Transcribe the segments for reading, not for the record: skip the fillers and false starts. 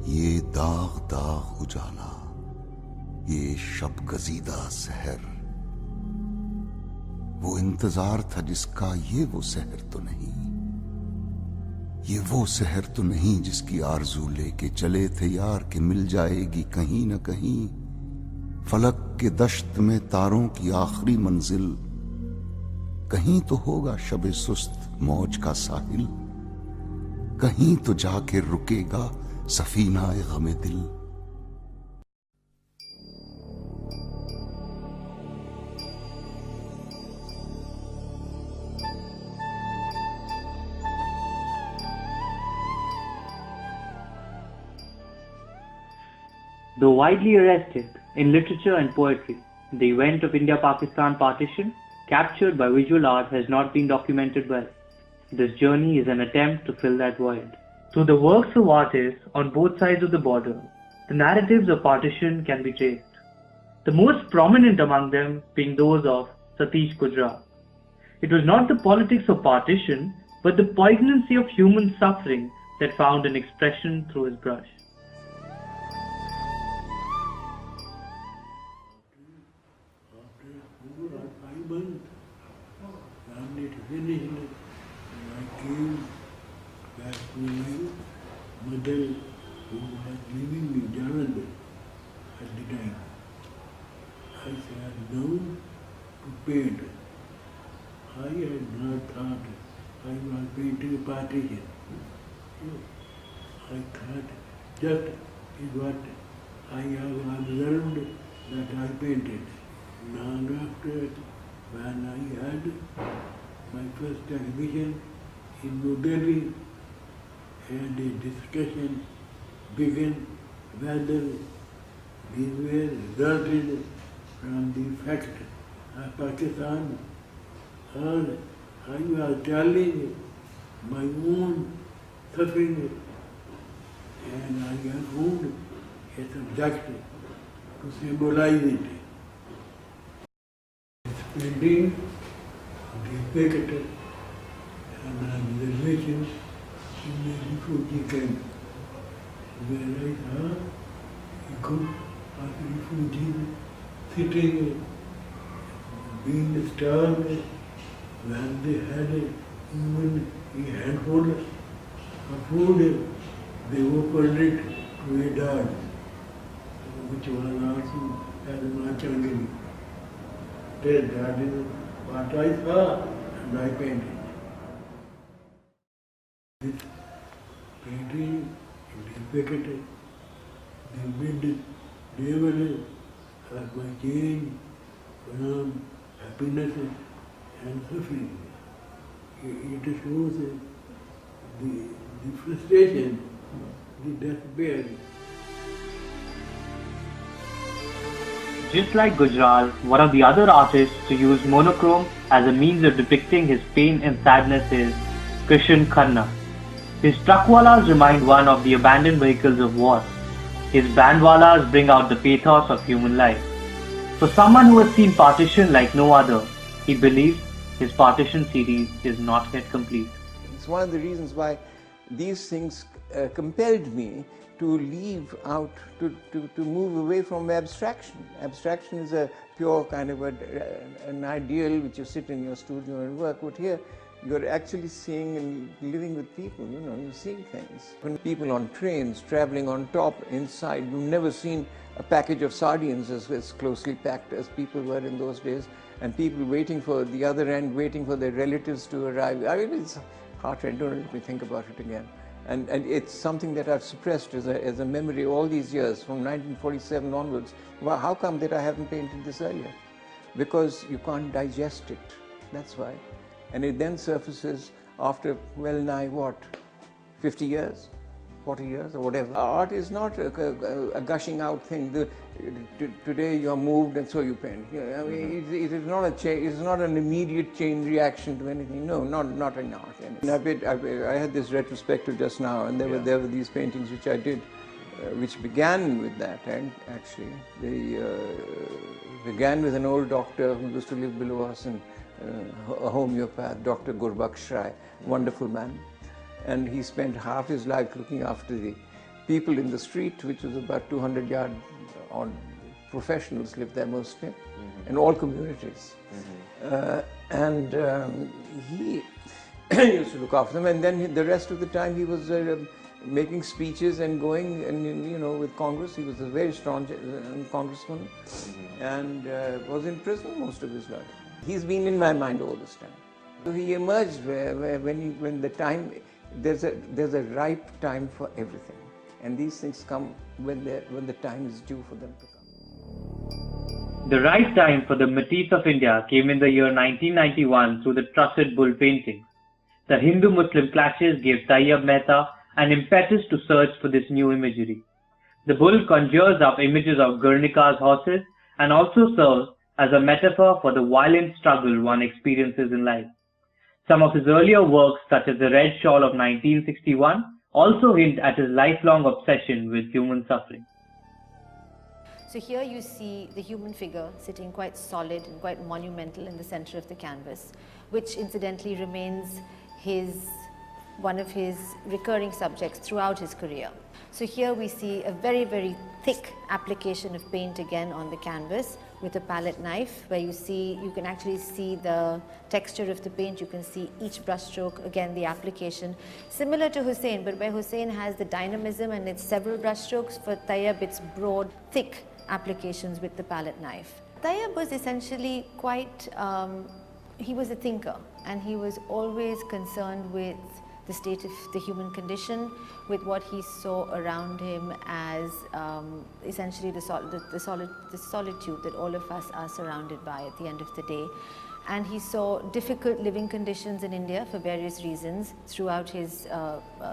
ये दाग दाग उजाला, ये शब गजीदा सहर, वो इंतजार था जिसका ये वो सहर तो नहीं, ये वो सहर तो नहीं जिसकी आरजू लेके चले थे यार के मिल जाएगी कहीं न कहीं। फलक के दश्त में तारों की आखिरी मंजिल, कहीं तो होगा शबे सुस्त मौज का साहिल, कहीं तो जाके रुकेगा सफीना ए गमे दिल। Though widely arrested in literature and poetry, the event of India-Pakistan partition, captured by visual art, has not been documented well. This journey is an attempt to fill that void. Through the works of artists on both sides of the border, the narratives of partition can be traced. The most prominent among them being those of Satish Gujral. It was not the politics of partition, but the poignancy of human suffering that found an expression through his brush. And it finished, and I came back to my mother who was living in Jalandhar at the time. I sat down to paint. I had not thought I was painting a partition. I thought just is what I have observed that I painted. Long after, when I had my first exhibition in New Delhi, and a discussion began whether these were resulted from the fact of Pakistan, or I was telling my own suffering, and I have found a subject to symbolize it. Painting depicted an observation in a refugee camp, where I saw a group of refugees sitting, being starved, when they had even a handful of food, they opened it to a dog, which was also as Machangiri. That is what I saw and I painted. This painting depicted the mid-level of my change from happiness and suffering. It shows the frustration, the despair. Just like Gujral, one of the other artists to use monochrome as a means of depicting his pain and sadness is Krishan Khanna. His truckwalas remind one of the abandoned vehicles of war. His bandwalas bring out the pathos of human life. For someone who has seen partition like no other, he believes his partition series is not yet complete. It's one of the reasons why these things compelled me to leave out, to move away from abstraction. Abstraction is a pure kind of an ideal which you sit in your studio and work, but here you're actually seeing and living with people, you know, you're seeing things. When people on trains, traveling on top, inside, you've never seen a package of sardines as closely packed as people were in those days, and people waiting for the other end, waiting for their relatives to arrive. I mean, it's heart-rending. Don't let me think about it again. And it's something that I've suppressed as a memory all these years, from 1947 onwards. Well, how come that I haven't painted this earlier? Because you can't digest it, that's why. And it then surfaces after well nigh what, 50 years, 40 years or whatever. Art is not a gushing out thing. Today you're moved and so you paint. I mean, it is not a change. It's not an immediate chain reaction to anything. No, not in art. And I had this retrospective just now, and there were these paintings which I did, which began with that. And actually, they began with an old doctor who used to live below us, and a homeopath, Dr. Gurbaksh Rai, wonderful man. And he spent half his life looking after the people in the street, which was about 200 yards on. Professionals lived there mostly, and all communities. He used to look after them, and then the rest of the time he was making speeches and going, and with Congress. He was a very strong congressman, and was in prison most of his life. He's been in my mind all this time. So he emerged when the time, there's a ripe time for everything, and these things come when the time is due for them to come. The right time for the Matisse of India came in the year 1991 through the Trusted Bull paintings. The Hindu-Muslim clashes gave Tayyab Mehta an impetus to search for this new imagery. The bull conjures up images of Guernica's horses and also serves as a metaphor for the violent struggle one experiences in life. Some of his earlier works, such as The Red Shawl of 1961, also hint at his lifelong obsession with human suffering. So here you see the human figure sitting quite solid and quite monumental in the center of the canvas, which incidentally remains one of his recurring subjects throughout his career. So here we see a very, very thick application of paint again on the canvas with a palette knife, where you can actually see the texture of the paint. You can see each brushstroke, again the application, similar to Hussein, but where Hussein has the dynamism and it's several brushstrokes, for Tayyab it's broad, thick applications with the palette knife. Tayyab was essentially he was a thinker, and he was always concerned with the state of the human condition, with what he saw around him as essentially the solitude that all of us are surrounded by at the end of the day. And he saw difficult living conditions in India for various reasons throughout his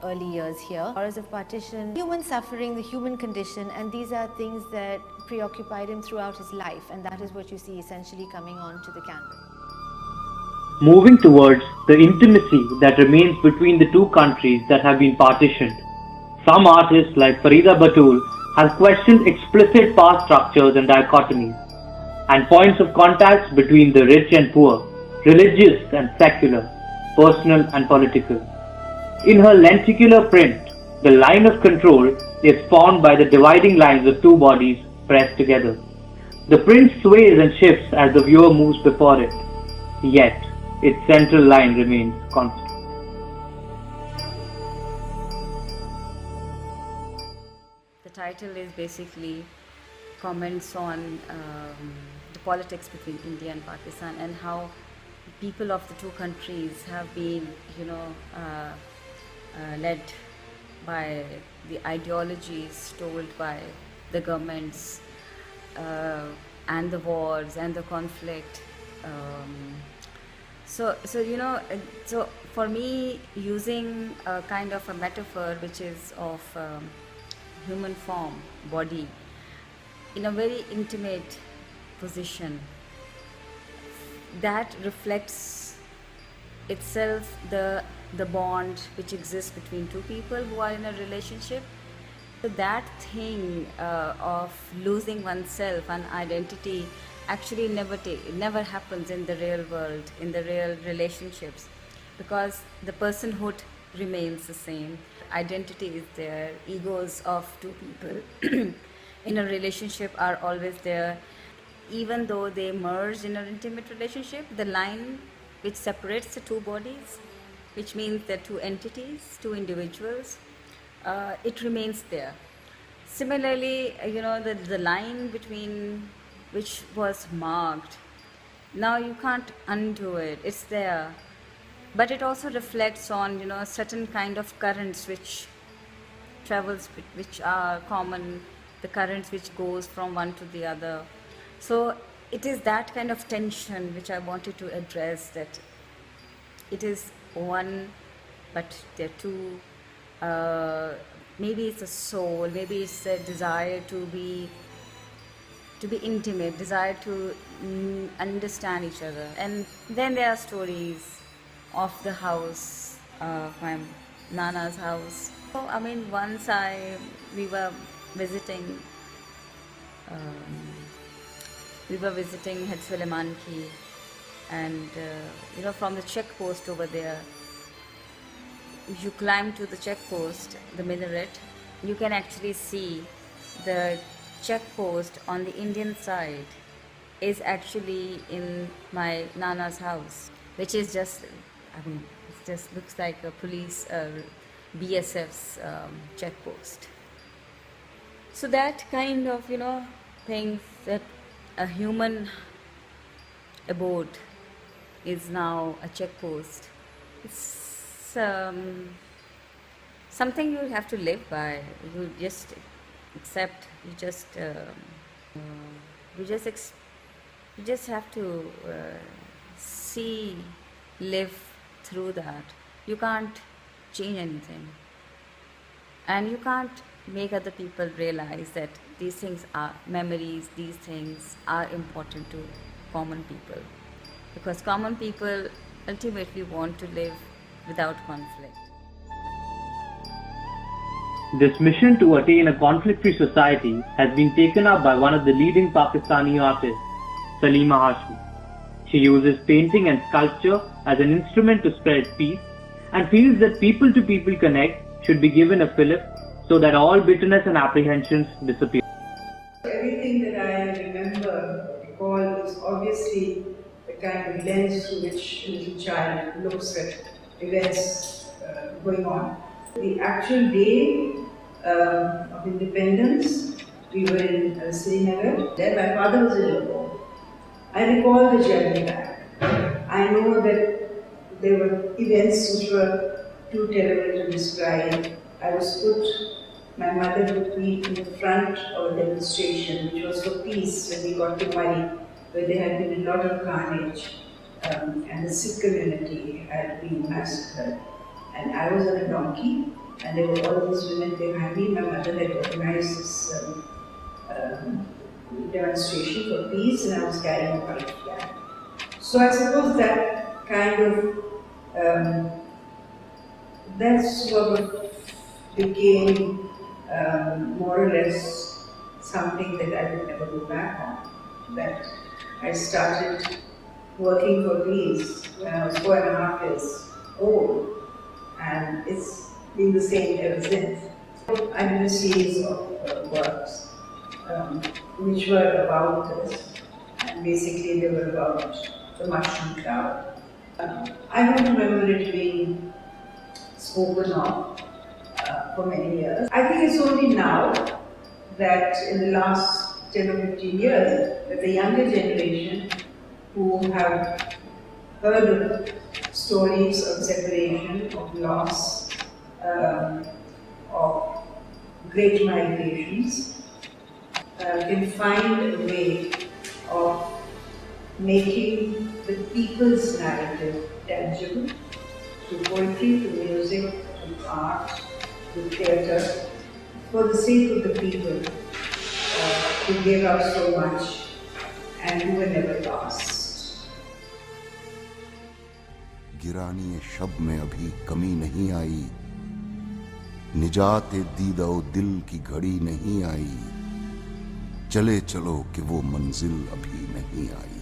early years here. Horrors of partition, human suffering, the human condition, and these are things that preoccupied him throughout his life, and that is what you see essentially coming onto the canvas. Moving towards the intimacy that remains between the two countries that have been partitioned, some artists like Farida Batul have questioned explicit power structures and dichotomies, and points of contact between the rich and poor, religious and secular, personal and political. In her lenticular print, the line of control is formed by the dividing lines of two bodies pressed together. The print sways and shifts as the viewer moves before it, yet its central line remains constant. The title is basically comments on the politics between India and Pakistan, and how people of the two countries have been, led by the ideologies told by the governments, and the wars and the conflict. So for me, using a kind of a metaphor which is of human form, body, in a very intimate position, that reflects itself the bond which exists between two people who are in a relationship. So that thing of losing oneself and identity actually never happens in the real world, in the real relationships, because the personhood remains the same. Identity is there, egos of two people in a relationship are always there. Even though they merge in an intimate relationship, the line which separates the two bodies, which means they're two entities, two individuals, it remains there. Similarly, the line between which was marked, now you can't undo it, it's there. But it also reflects on, a certain kind of currents which travels, which are common, the currents which goes from one to the other. So it is that kind of tension which I wanted to address, that it is one, but there are two. Maybe it's a soul, maybe it's a desire to be intimate, desire to understand each other. And then there are stories of the house, my Nana's house. So, once we were visiting Het Suleiman Ki, and from the check post over there, you climb to the check post, the minaret, you can actually see the check post on the Indian side is actually in my Nana's house, which is just, I mean, it just looks like a police BSF's check post. So that kind of, things that a human abode is now a check post. It's something you have to live by. You just accept. You just have to see, live through that. You can't change anything, and you can't make other people realize that these things are memories. These things are important to common people, because common people ultimately want to live without conflict. This mission to attain a conflict-free society has been taken up by one of the leading Pakistani artists, Salima Hashmi. She uses painting and sculpture as an instrument to spread peace and feels that people-to-people connect should be given a fillip so that all bitterness and apprehensions disappear. Everything that I remember, recall, is obviously the kind of lens through which a little child looks at events going on. The actual day of independence, we were in Srinagar. There my father was in Lahore. I recall the journey back. I know that there were events which were too terrible to describe. My mother put me in the front of a demonstration which was for peace when we got to Mali, where there had been a lot of carnage and the Sikh community had been massacred. And I was on a donkey, and there were all these women behind me. My mother had organized this demonstration for peace, and I was carrying a white flag. So I suppose that kind of, that sort of became more or less something that I would never go back on. That I started working for peace when I was 4.5 years old, and it's been the same ever since. I did a series of works which were about this, and basically they were about the mushroom cloud. I don't remember it being spoken of for many years. I think it's only now that in the last 10 or 15 years that the younger generation who have heard of stories of separation, of loss, of great migrations, can find a way of making the people's narrative tangible through poetry, through music, through art, through theatre, for the sake of the people who gave up so much and who were never lost. गिरानी शब में अभी कमी नहीं आई, निजात दीदा दिल की घड़ी नहीं आई, चले चलो कि वो मंजिल अभी नहीं आई।